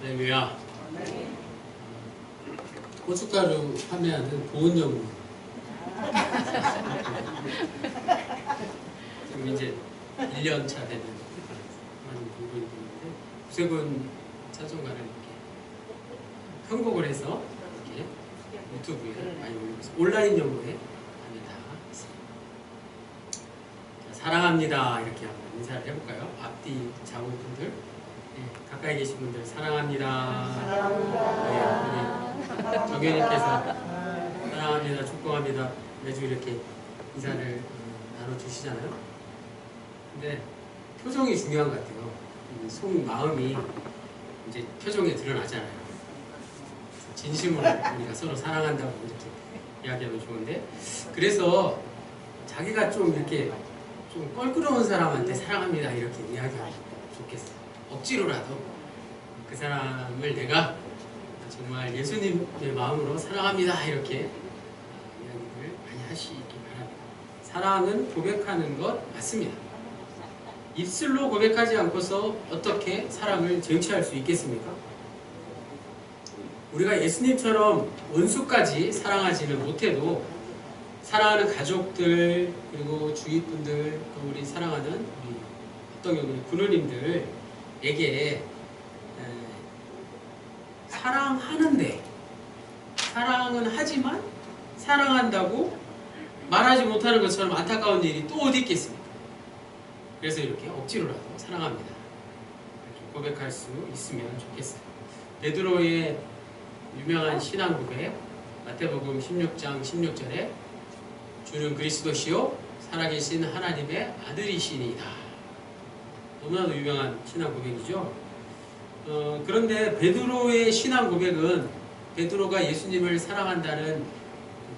할렐루야. 고춧가루 판매하는 보온용. 지금 이제 1년 차 되는 많은 부부인데 구세군 찬송가를 이렇게 편곡을 해서 이렇게 유튜브에 많이 올리면서 온라인용으로 하면 다 있어요. 사랑합니다. 이렇게 한번 인사를 해볼까요? 앞뒤 작업분들, 네, 가까이 계신 분들 사랑합니다. 사랑합니다. 네, 정현님께서 사랑합니다. 축복합니다. 매주 이렇게 인사를 나눠주시잖아요. 근데 표정이 중요한 것 같아요. 속마음이 이제 표정에 드러나잖아요. 진심으로 우리가 서로 사랑한다고 이렇게 이야기하면 좋은데, 그래서 자기가 좀 이렇게 좀 껄끄러운 사람한테 사랑합니다 이렇게 이야기하면 좋겠어요. 억지로라도 그 사람을 내가 정말 예수님의 마음으로 사랑합니다 이렇게 이야기를 많이 하시기 바랍니다. 사랑은 고백하는 것 맞습니다. 입술로 고백하지 않고서 어떻게 사랑을 쟁취할 수 있겠습니까? 우리가 예수님처럼 원수까지 사랑하지는 못해도 사랑하는 가족들, 그리고 주위 분들, 또 우리 사랑하는 우리 어떤 경우는 부모님들에게 사랑하는데, 사랑은 하지만 사랑한다고 말하지 못하는 것처럼 안타까운 일이 또 어디 있겠습니까? 그래서 이렇게 억지로라도 사랑합니다 이렇게 고백할 수 있으면 좋겠어요. 베드로의 유명한 신앙 고백, 마태복음 16장 16절에 주는 그리스도시요 살아계신 하나님의 아들이시니이다. 너무나도 유명한 신앙 고백이죠. 그런데 베드로의 신앙 고백은, 베드로가 예수님을 사랑한다는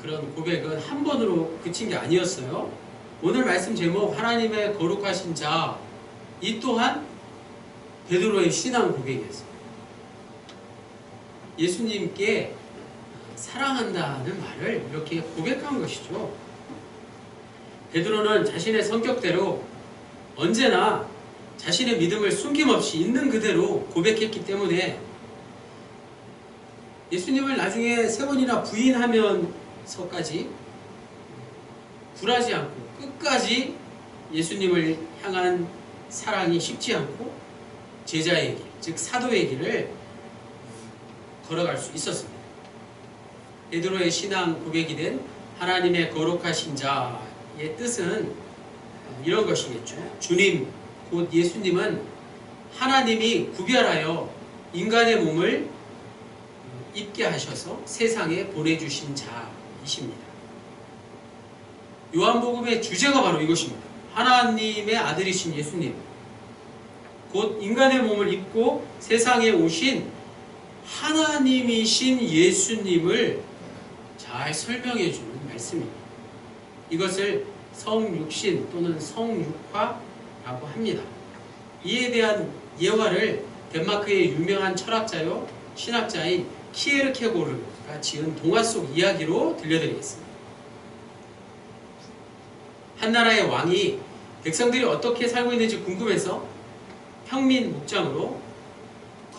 그런 고백은 한 번으로 그친 게 아니었어요. 오늘 말씀 제목 하나님의 거룩하신 자, 이 또한 베드로의 신앙 고백이었어요. 예수님께 사랑한다는 말을 이렇게 고백한 것이죠. 베드로는 자신의 성격대로 언제나 자신의 믿음을 숨김없이 있는 그대로 고백했기 때문에 예수님을 나중에 3번이나 부인하면서까지 굴하지 않고 끝까지 예수님을 향한 사랑이 식지 않고 제자의 길, 즉 사도의 길을 걸어갈 수 있었습니다. 베드로의 신앙 고백이 된 하나님의 거룩하신 자의 뜻은 이런 것이겠죠. 주님, 곧 예수님은 하나님이 구별하여 인간의 몸을 입게 하셔서 세상에 보내주신 자이십니다. 요한복음의 주제가 바로 이것입니다. 하나님의 아들이신 예수님, 곧 인간의 몸을 입고 세상에 오신 하나님이신 예수님을 잘 설명해 주는 말씀입니다. 이것을 성육신 또는 성육화라고 합니다. 이에 대한 예화를 덴마크의 유명한 철학자요 신학자인 키에르케고르가 지은 동화 속 이야기로 들려드리겠습니다. 한나라의 왕이 백성들이 어떻게 살고 있는지 궁금해서 평민 목장으로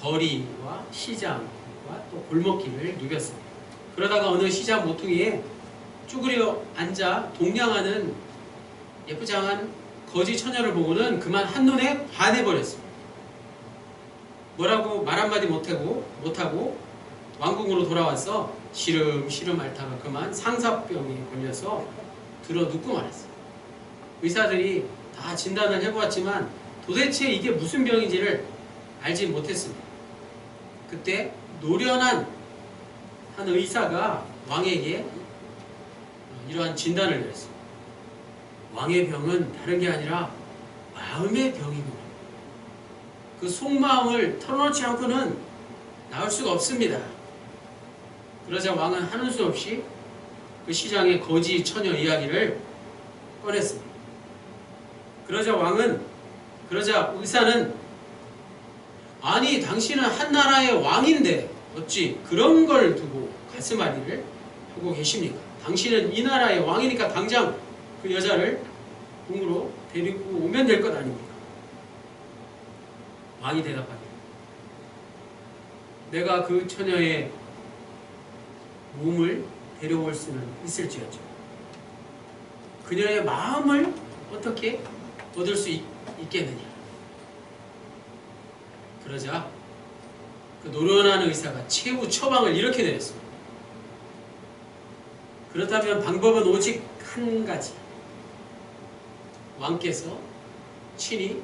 거리와 시장과 또 골목길을 누볐습니다. 그러다가 어느 시장 모퉁이에 쭈그려 앉아 동냥하는 예쁘장한 거지 처녀를 보고는 그만 한눈에 반해버렸습니다. 뭐라고 말 한마디 못하고 왕궁으로 돌아와서 시름시름 앓다가 그만 상사병에 걸려서 들어 눕고 말았어요. 의사들이 다 진단을 해보았지만 도대체 이게 무슨 병인지를 알지 못했습니다. 그때 노련한 한 의사가 왕에게 이러한 진단을 내렸습니다. 왕의 병은 다른 게 아니라 마음의 병이구나. 그 속마음을 털어놓지 않고는 나을 수가 없습니다. 그러자 왕은 하는 수 없이 그 시장의 거지 처녀 이야기를 꺼냈습니다. 그러자 의사는 아니 당신은 한나라의 왕인데 어찌 그런 걸 두고 가슴앓이를 하고 계십니까? 당신은 이 나라의 왕이니까 당장 그 여자를 궁으로 데리고 오면 될 것 아닙니까? 왕이 대답하기를 내가 그 처녀의 몸을 데려올 수는 있을지언정 그녀의 마음을 어떻게 얻을 수 있겠느냐. 그러자 그 노련한 의사가 최후 처방을 이렇게 내렸습니다. 그렇다면 방법은 오직 한 가지. 왕께서 친히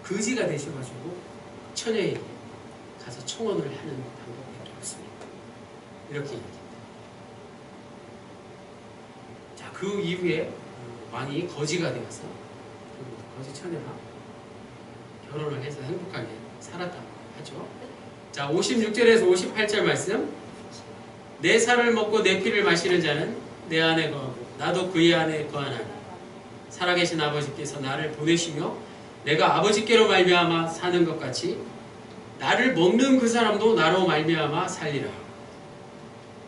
거지가 되셔가지고 처녀에게 가서 청혼을 하는 방법밖에 없습니다. 이렇게 얘기합니다. 자, 그 이후에 왕이 거지가 되어서 그 거지 처녀와 결혼을 해서 행복하게 살았다고 하죠. 자, 56절에서 58절 말씀. 내 살을 먹고 내 피를 마시는 자는 내 안에 거하고 나도 그의 안에 거하나니 살아계신 아버지께서 나를 보내시며 내가 아버지께로 말미암아 사는 것 같이 나를 먹는 그 사람도 나로 말미암아 살리라.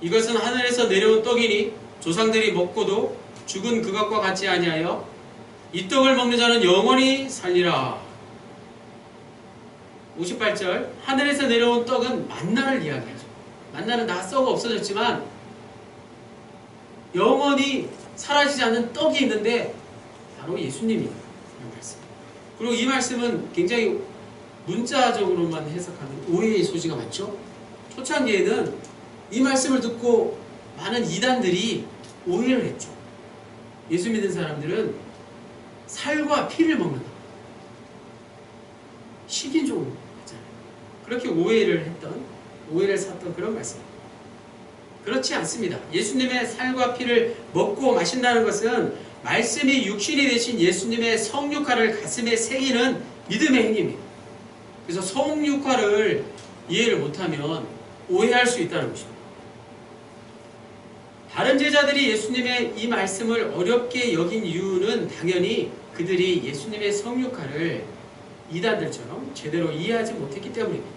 이것은 하늘에서 내려온 떡이니 조상들이 먹고도 죽은 그것과 같지 아니하여 이 떡을 먹는 자는 영원히 살리라. 58절. 하늘에서 내려온 떡은 만나를 이야기하죠. 만나는 다 썩어 없어졌지만 영원히 사라지지 않는 떡이 있는데 바로 예수님이라는 말씀. 그리고 이 말씀은 굉장히 문자적으로만 해석하는 오해의 소지가 많죠. 초창기에는 이 말씀을 듣고 많은 이단들이 오해를 했죠. 예수 믿는 사람들은 살과 피를 먹는다. 식인종으로 했잖아요. 그렇게 오해를 샀던 그런 말씀입니다. 그렇지 않습니다. 예수님의 살과 피를 먹고 마신다는 것은 말씀이 육신이 되신 예수님의 성육화를 가슴에 새기는 믿음의 행위입니다. 그래서 성육화를 이해를 못하면 오해할 수 있다는 것입니다. 다른 제자들이 예수님의 이 말씀을 어렵게 여긴 이유는 당연히 그들이 예수님의 성육화를 이단들처럼 제대로 이해하지 못했기 때문입니다.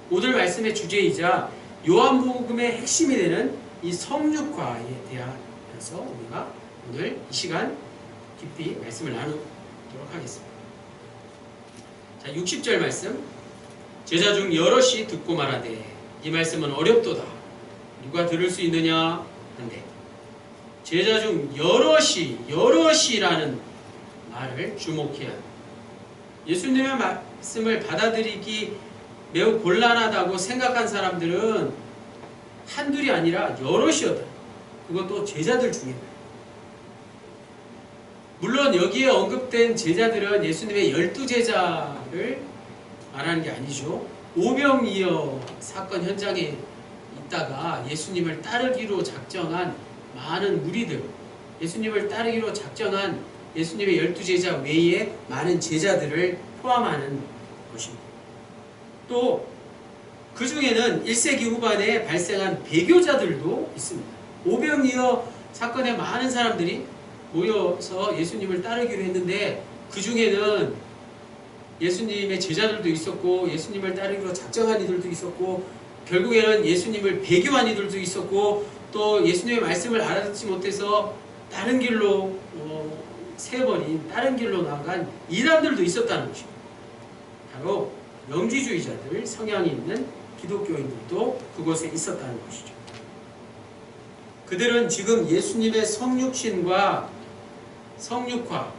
오늘 말씀의 주제이자 요한복음의 핵심이 되는 이 성육화에 대하여서 우리가 오늘 이 시간 깊이 말씀을 나누도록 하겠습니다. 자, 60절 말씀. 제자 중 여럿이 듣고 말하되 이 말씀은 어렵도다. 누가 들을 수 있느냐 한데 제자 중 여럿이라는 말을 주목해야 합니다. 예수님의 말씀을 받아들이기 매우 곤란하다고 생각한 사람들은 한둘이 아니라 여럿이었다. 그것도 제자들 중에. 물론 여기에 언급된 제자들은 예수님의 12제자를 말하는 게 아니죠. 오병이어 사건 현장에 있다가 예수님을 따르기로 작정한 많은 무리들, 예수님을 따르기로 작정한 예수님의 12제자 외에 많은 제자들을 포함하는 것입니다. 또 그 중에는 1세기 후반에 발생한 배교자들도 있습니다. 오병이어 사건에 많은 사람들이 모여서 예수님을 따르기로 했는데 그 중에는 예수님의 제자들도 있었고 예수님을 따르기로 작정한 이들도 있었고 결국에는 예수님을 배교한 이들도 있었고 또 예수님의 말씀을 알아듣지 못해서 다른 길로 새버린 다른 길로 나간 이단들도 있었다는 것입니다. 바로 영지주의자들, 성향이 있는 기독교인들도 그곳에 있었다는 것이죠. 그들은 지금 예수님의 성육신과 성육화,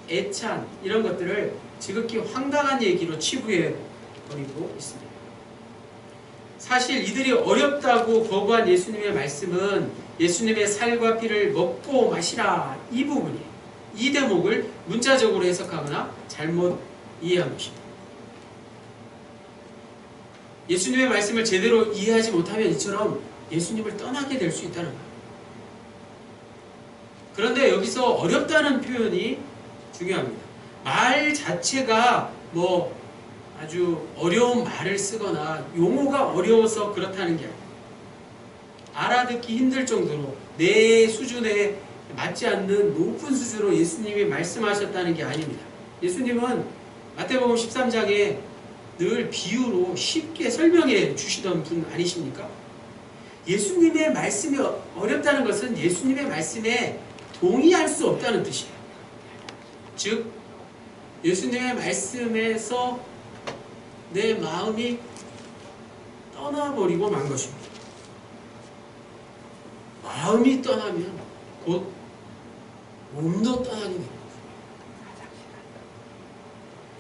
애찬 이런 것들을 지극히 황당한 얘기로 치부해버리고 있습니다. 사실 이들이 어렵다고 거부한 예수님의 말씀은 예수님의 살과 피를 먹고 마시라 이 부분이 이 대목을 문자적으로 해석하거나 잘못 이해한 것입니다. 예수님의 말씀을 제대로 이해하지 못하면 이처럼 예수님을 떠나게 될 수 있다는 거예요. 그런데 여기서 어렵다는 표현이 중요합니다. 말 자체가 아주 어려운 말을 쓰거나 용어가 어려워서 그렇다는 게 아니에요. 알아듣기 힘들 정도로 내 수준에 맞지 않는 높은 수준으로 예수님이 말씀하셨다는 게 아닙니다. 예수님은 마태복음 13장에 늘 비유로 쉽게 설명해 주시던 분 아니십니까? 예수님의 말씀이 어렵다는 것은 예수님의 말씀에 동의할 수 없다는 뜻이에요. 즉 예수님의 말씀에서 내 마음이 떠나버리고 만 것입니다. 마음이 떠나면 곧 몸도 떠나게 됩니다.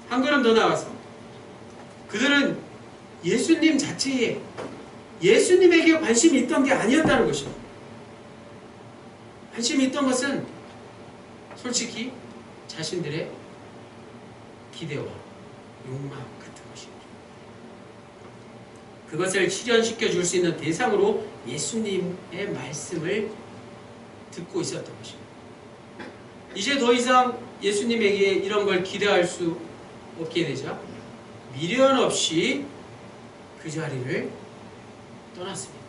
한 걸음 더 나가서 그들은 예수님 자체에 예수님에게 관심이 있던 게 아니었다는 것입니다. 관심이 있던 것은 솔직히 자신들의 기대와 욕망 같은 것입니다. 그것을 실현시켜 줄 수 있는 대상으로 예수님의 말씀을 듣고 있었던 것입니다. 이제 더 이상 예수님에게 이런 걸 기대할 수 없게 되자 미련 없이 그 자리를 떠났습니다.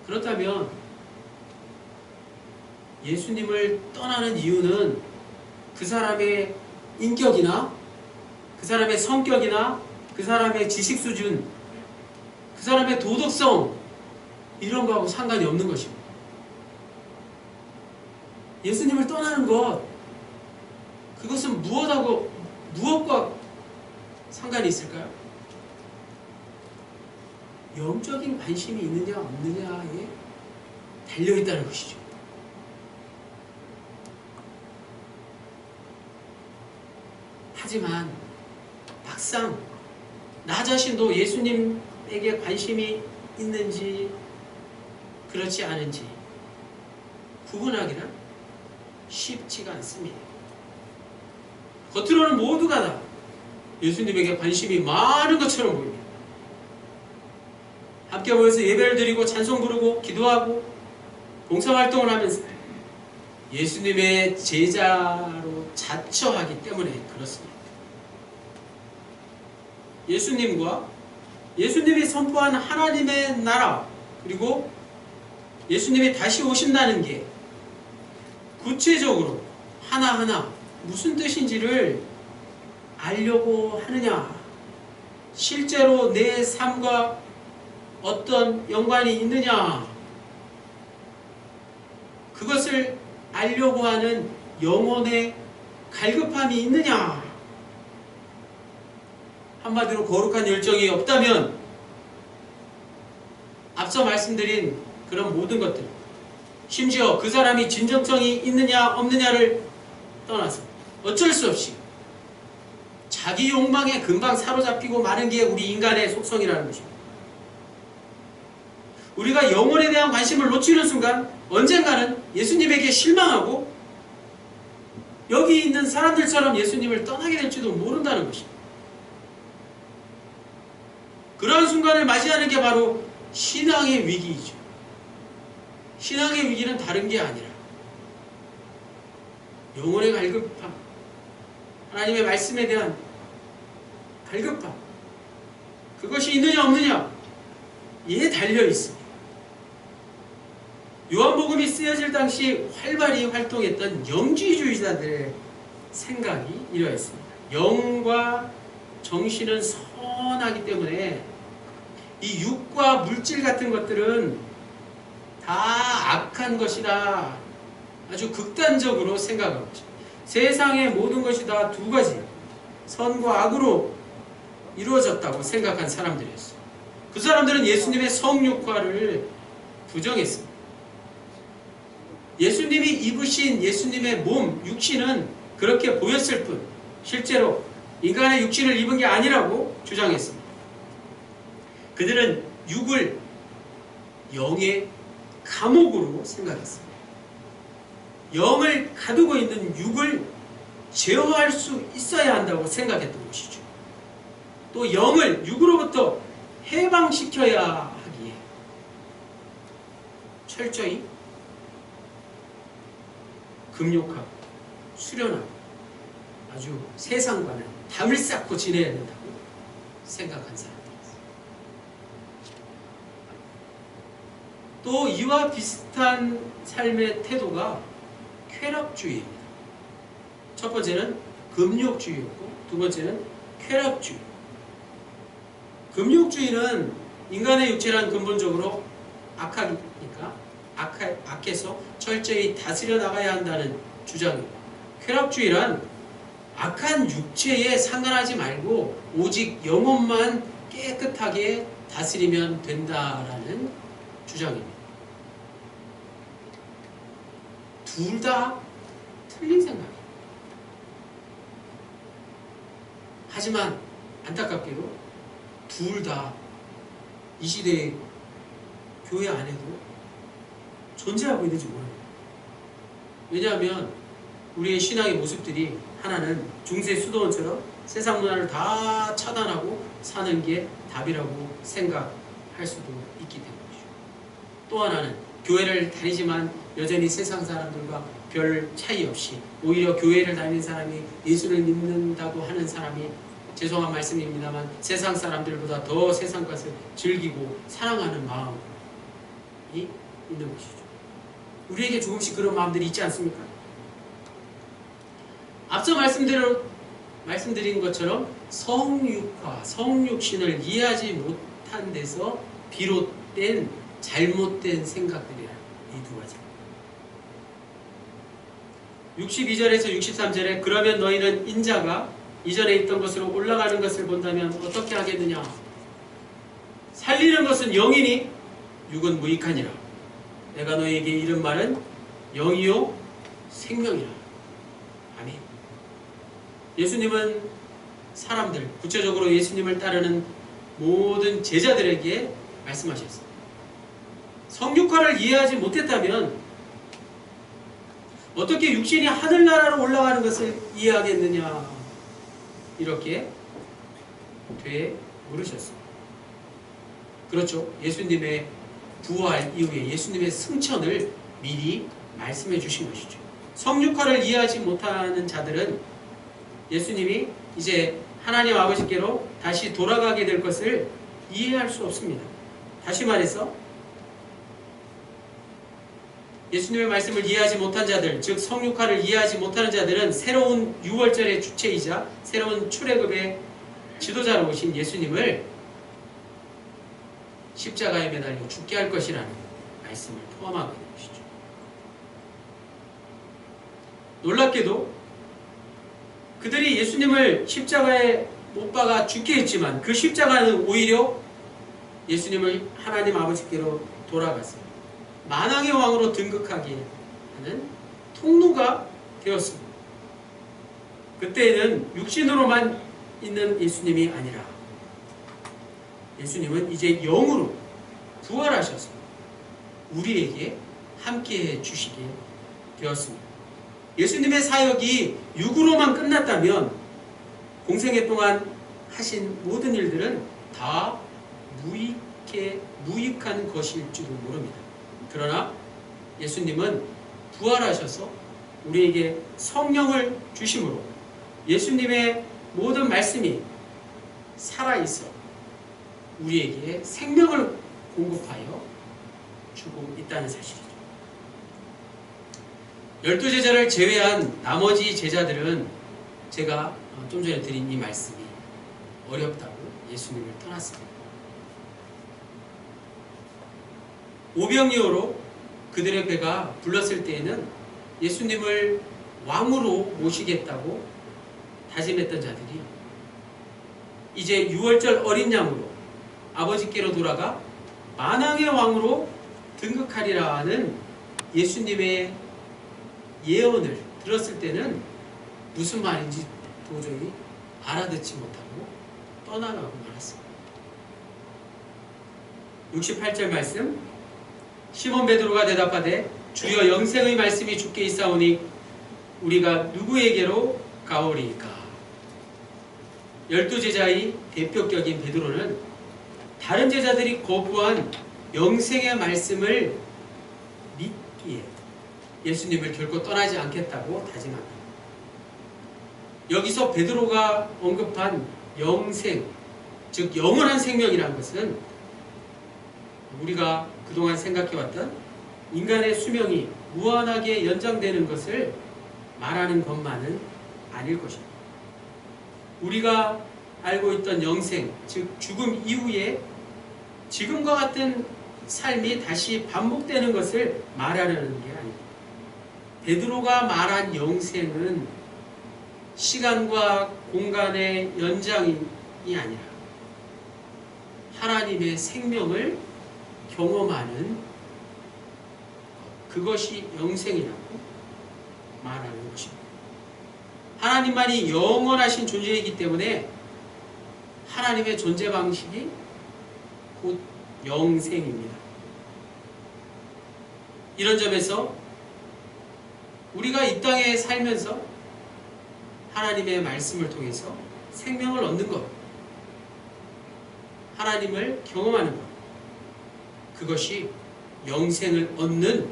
그렇다면 예수님을 떠나는 이유는 그 사람의 인격이나 그 사람의 성격이나 그 사람의 지식 수준, 그 사람의 도덕성 이런 거하고 상관이 없는 것입니다. 예수님을 떠나는 것, 그것은 무엇과 상관이 있을까요? 영적인 관심이 있느냐 없느냐에 달려있다는 것이죠. 하지만 막상 나 자신도 예수님에게 관심이 있는지 그렇지 않은지 구분하기는 쉽지가 않습니다. 겉으로는 모두가 다 예수님에게 관심이 많은 것처럼 보입니다. 함께 모여서 예배를 드리고 찬송 부르고 기도하고 봉사활동을 하면서 예수님의 제자로 자처하기 때문에 그렇습니다. 예수님이 선포한 하나님의 나라 그리고 예수님이 다시 오신다는 게 구체적으로 하나하나 무슨 뜻인지를 알려고 하느냐, 실제로 내 삶과 어떤 연관이 있느냐, 그것을 알려고 하는 영혼의 갈급함이 있느냐, 한마디로 거룩한 열정이 없다면 앞서 말씀드린 그런 모든 것들, 심지어 그 사람이 진정성이 있느냐 없느냐를 떠나서 어쩔 수 없이 자기 욕망에 금방 사로잡히고 마는 게 우리 인간의 속성이라는 것입니다. 우리가 영혼에 대한 관심을 놓치는 순간 언젠가는 예수님에게 실망하고 여기 있는 사람들처럼 예수님을 떠나게 될지도 모른다는 것입니다. 그런 순간을 맞이하는 게 바로 신앙의 위기이죠. 신앙의 위기는 다른 게 아니라 영혼의 갈급함, 하나님의 말씀에 대한 갈급함, 그것이 있느냐 없느냐에 달려 있습니다. 요한복음이 쓰여질 당시 활발히 활동했던 영지주의자들의 생각이 이러했습니다. 영과 정신은 선하기 때문에 이 육과 물질 같은 것들은 다 악한 것이다. 아주 극단적으로 생각한 거죠. 세상의 모든 것이 다 두 가지, 선과 악으로 이루어졌다고 생각한 사람들이었어요. 그 사람들은 예수님의 성육화를 부정했습니다. 예수님이 입으신 예수님의 몸, 육신은 그렇게 보였을 뿐 실제로 인간의 육신을 입은 게 아니라고 주장했습니다. 그들은 육을 영의 감옥으로 생각했습니다. 영을 가두고 있는 육을 제어할 수 있어야 한다고 생각했던 것이죠. 또 영을 육으로부터 해방시켜야 하기에 철저히 금욕하고 수련하고 아주 세상과는 담을 쌓고 지내야 된다고 생각한 사람들이었어요. 또 이와 비슷한 삶의 태도가 쾌락주의입니다. 첫 번째는 금욕주의였고 두 번째는 쾌락주의. 금욕주의는 인간의 육체란 근본적으로 악하니까 악해서 철저히 다스려 나가야 한다는 주장입니다. 쾌락주의란 악한 육체에 상관하지 말고 오직 영혼만 깨끗하게 다스리면 된다라는 주장입니다. 둘 다 틀린 생각이에요. 하지만 안타깝게도 둘 다 이 시대의 교회 안에도 존재하고 있는지 모릅니다. 왜냐하면 우리의 신앙의 모습들이 하나는 중세 수도원처럼 세상 문화를 다 차단하고 사는 게 답이라고 생각할 수도 있기 때문이죠. 또 하나는 교회를 다니지만 여전히 세상 사람들과 별 차이 없이 오히려 교회를 다니는 사람이 예수를 믿는다고 하는 사람이 죄송한 말씀입니다만 세상 사람들보다 더 세상 것을 즐기고 사랑하는 마음이 있는 것이죠. 우리에게 조금씩 그런 마음들이 있지 않습니까? 앞서 말씀드린 것처럼 성육화, 성육신을 이해하지 못한 데서 비롯된 잘못된 생각들이야. 이 두 가지. 62절에서 63절에 그러면 너희는 인자가 이전에 있던 것으로 올라가는 것을 본다면 어떻게 하겠느냐? 살리는 것은 영이니 육은 무익하니라. 내가 너희에게 이른 말은 영이요 생명이라. 아멘. 예수님은 사람들, 구체적으로 예수님을 따르는 모든 제자들에게 말씀하셨습니다. 성육화를 이해하지 못했다면 어떻게 육신이 하늘나라로 올라가는 것을 이해하겠느냐? 이렇게 물으셨습니다. 그렇죠. 예수님의 부활 이후에 예수님의 승천을 미리 말씀해 주신 것이죠. 성육화를 이해하지 못하는 자들은 예수님이 이제 하나님 아버지께로 다시 돌아가게 될 것을 이해할 수 없습니다. 다시 말해서 예수님의 말씀을 이해하지 못한 자들, 즉 성육화를 이해하지 못하는 자들은 새로운 6월절의 주체이자 새로운 출애굽의 지도자로 오신 예수님을 십자가에 매달려 죽게 할 것이라는 말씀을 포함하고 있는 것이죠. 놀랍게도 그들이 예수님을 십자가에 못 박아 죽게 했지만 그 십자가는 오히려 예수님을 하나님 아버지께로 돌아갔어요. 만왕의 왕으로 등극하게 하는 통로가 되었습니다. 그때는 육신으로만 있는 예수님이 아니라 예수님은 이제 영으로 부활하셔서 우리에게 함께해 주시게 되었습니다. 예수님의 사역이 육으로만 끝났다면 공생애 동안 하신 모든 일들은 다 무익한 것일지도 모릅니다. 그러나 예수님은 부활하셔서 우리에게 성령을 주심으로 예수님의 모든 말씀이 살아있어 우리에게 생명을 공급하여 주고 있다는 사실이죠. 12제자를 제외한 나머지 제자들은 제가 좀 전에 드린 이 말씀이 어렵다고 예수님을 떠났습니다. 오병이어로 그들의 배가 불렀을 때에는 예수님을 왕으로 모시겠다고 다짐했던 자들이 이제 6월절 어린 양으로 아버지께로 돌아가 만왕의 왕으로 등극하리라 하는 예수님의 예언을 들었을 때는 무슨 말인지 도저히 알아듣지 못하고 떠나가고 말았습니다. 68절 말씀 시몬 베드로가 대답하되 주여 영생의 말씀이 주께 있사오니 우리가 누구에게로 가오리이까. 12제자의 대표격인 베드로는 다른 제자들이 거부한 영생의 말씀을 믿기에 예수님을 결코 떠나지 않겠다고 다짐합니다. 여기서 베드로가 언급한 영생, 즉 영원한 생명이라는 것은 우리가 그동안 생각해왔던 인간의 수명이 무한하게 연장되는 것을 말하는 것만은 아닐 것입니다. 우리가 알고 있던 영생, 즉 죽음 이후에 지금과 같은 삶이 다시 반복되는 것을 말하려는 게 아닙니다. 베드로가 말한 영생은 시간과 공간의 연장이 아니라 하나님의 생명을 경험하는 것, 그것이 영생이라고 말하는 것입니다. 하나님만이 영원하신 존재이기 때문에 하나님의 존재 방식이 곧 영생입니다. 이런 점에서 우리가 이 땅에 살면서 하나님의 말씀을 통해서 생명을 얻는 것, 하나님을 경험하는 것, 그것이 영생을 얻는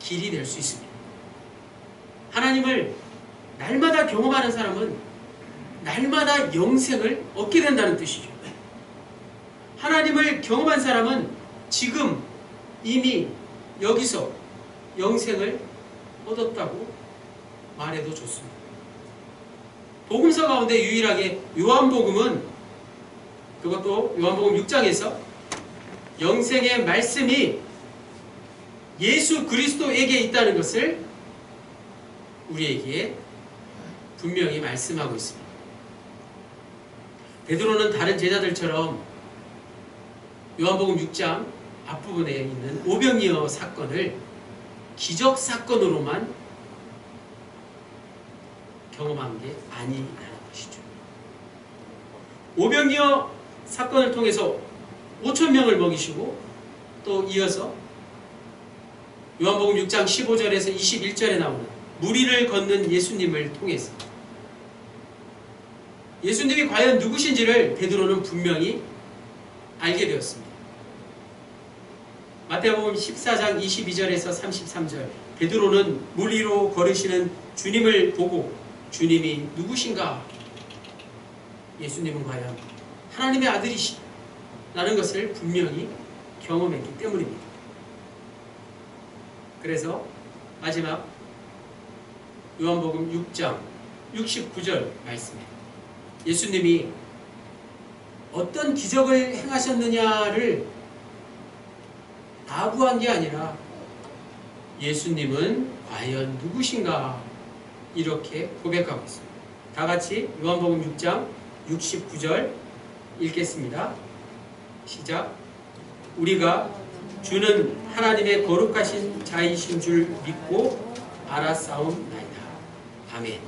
길이 될 수 있습니다. 하나님을 날마다 경험하는 사람은 날마다 영생을 얻게 된다는 뜻이죠. 하나님을 경험한 사람은 지금 이미 여기서 영생을 얻었다고 말해도 좋습니다. 복음서 가운데 유일하게 요한복음은, 그것도 요한복음 6장에서 영생의 말씀이 예수 그리스도에게 있다는 것을 우리에게 분명히 말씀하고 있습니다. 베드로는 다른 제자들처럼 요한복음 6장 앞부분에 있는 오병이어 사건을 기적 사건으로만 경험한 게 아니라는 것이죠. 오병이어 사건을 통해서 5,000명을 먹이시고, 또 이어서 요한복음 6장 15절에서 21절에 나오는 무리를 걷는 예수님을 통해서 예수님이 과연 누구신지를 베드로는 분명히 알게 되었습니다. 마태복음 14장 22절에서 33절, 베드로는 물 위로 걸으시는 주님을 보고 주님이 누구신가? 예수님은 과연 하나님의 아들이시라는 것을 분명히 경험했기 때문입니다. 그래서 마지막 요한복음 6장 69절 말씀입니다. 예수님이 어떤 기적을 행하셨느냐를 다구한 게 아니라 예수님은 과연 누구신가 이렇게 고백하고 있습니다. 다 같이 요한복음 6장 69절 읽겠습니다. 시작. 우리가 주는 하나님의 거룩하신 자이신 줄 믿고 알았사옵나이다. 아멘.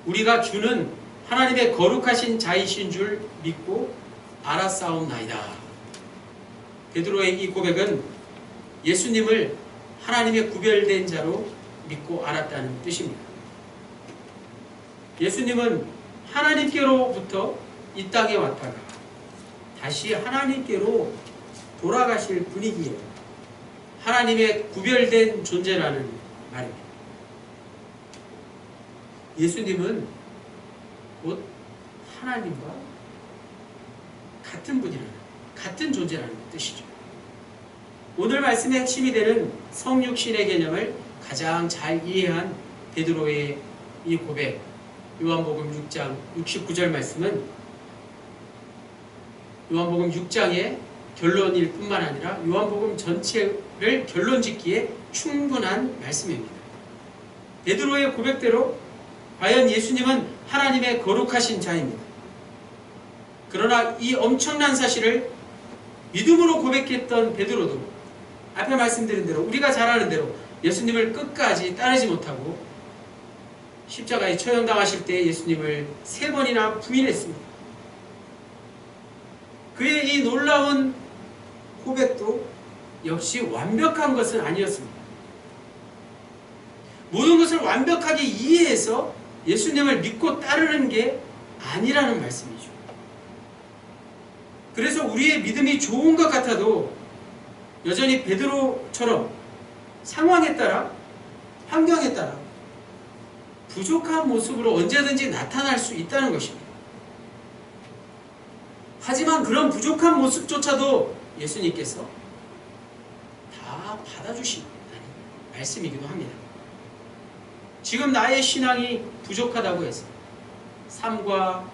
우리가 주는 하나님의 거룩하신 자이신 줄 믿고 알았사옵나이다. 베드로의 이 고백은 예수님을 하나님의 구별된 자로 믿고 알았다는 뜻입니다. 예수님은 하나님께로부터 이 땅에 왔다가 다시 하나님께로 돌아가실 분이기에 하나님의 구별된 존재라는 말입니다. 예수님은 곧 하나님과 같은 분이라는, 같은 존재라는 뜻이죠. 오늘 말씀의 핵심이 되는 성육신의 개념을 가장 잘 이해한 베드로의 이 고백, 요한복음 6장 69절 말씀은 요한복음 6장의 결론일 뿐만 아니라 요한복음 전체를 결론 짓기에 충분한 말씀입니다. 베드로의 고백대로 과연 예수님은 하나님의 거룩하신 자입니다. 그러나 이 엄청난 사실을 믿음으로 고백했던 베드로도 앞에 말씀드린 대로, 우리가 잘 아는 대로 예수님을 끝까지 따르지 못하고 십자가에 처형당하실 때 예수님을 3번이나 부인했습니다. 그의 이 놀라운 고백도 역시 완벽한 것은 아니었습니다. 모든 것을 완벽하게 이해해서 예수님을 믿고 따르는 게 아니라는 말씀이죠. 그래서 우리의 믿음이 좋은 것 같아도 여전히 베드로처럼 상황에 따라, 환경에 따라 부족한 모습으로 언제든지 나타날 수 있다는 것입니다. 하지만 그런 부족한 모습조차도 예수님께서 다 받아주신다는 말씀이기도 합니다. 지금 나의 신앙이 부족하다고 해서 삶과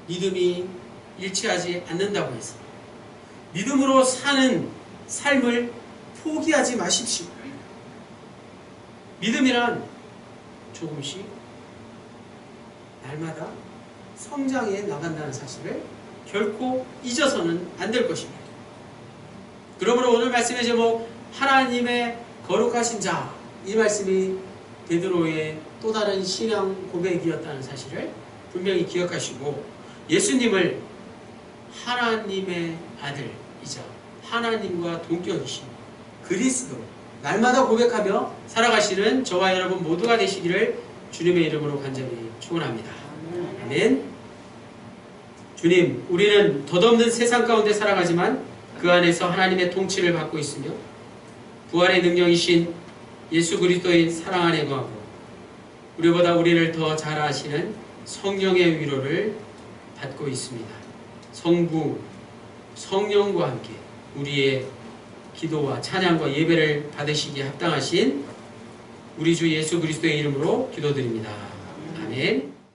믿음이 일치하지 않는다고 해서 믿음으로 사는 삶을 포기하지 마십시오. 믿음이란 조금씩 날마다 성장해 나간다는 사실을 결코 잊어서는 안 될 것입니다. 그러므로 오늘 말씀의 제목 하나님의 거룩하신 자, 이 말씀이 베드로의 또 다른 신앙 고백이었다는 사실을 분명히 기억하시고 예수님을 하나님의 아들이자 하나님과 동격이신 그리스도 날마다 고백하며 살아가시는 저와 여러분 모두가 되시기를 주님의 이름으로 간절히 축원합니다. 아멘. 주님, 우리는 덧없는 세상 가운데 살아가지만 그 안에서 하나님의 통치를 받고 있으며 부활의 능력이신 예수 그리스도의 사랑 안에 거하고 우리보다 우리를 더 잘 아시는 성령의 위로를 받고 있습니다. 성부, 성령과 함께 우리의 기도와 찬양과 예배를 받으시기에 합당하신 우리 주 예수 그리스도의 이름으로 기도드립니다. 아멘.